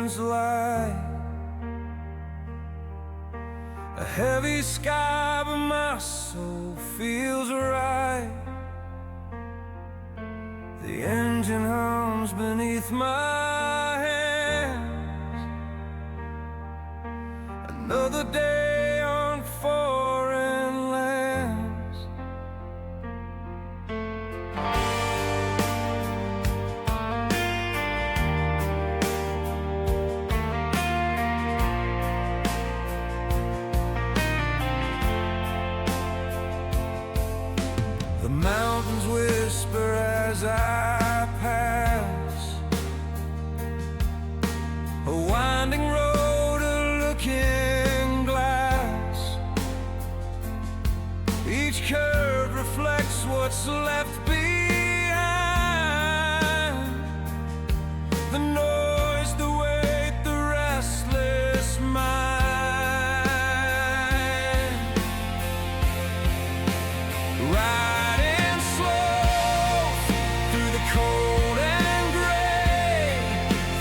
turns light. A heavy sky, but my soul feels right. The engine hums beneath my hands. Another day on foreign lands. The mountains whisper as I pass, a winding road, a looking glass. Each curve reflects what's left behind. The noise, the weight, the restless mind. Riding slow through the cold and gray,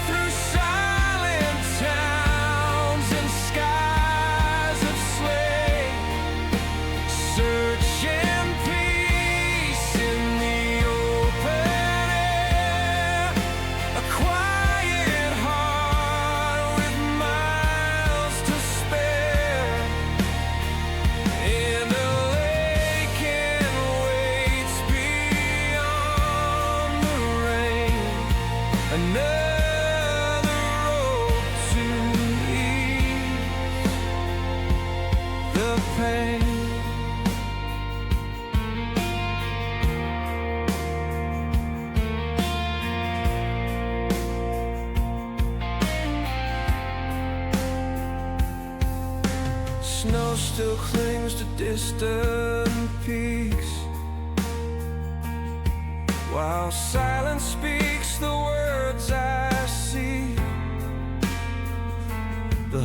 through silent towns and skies of slate, searching peace in the open air. A quiet heart with miles to spare, and a lake in waits beyond the rain. Another road to ease the pain. Snow still clings to distant peaks, while silence speaks the words I see. The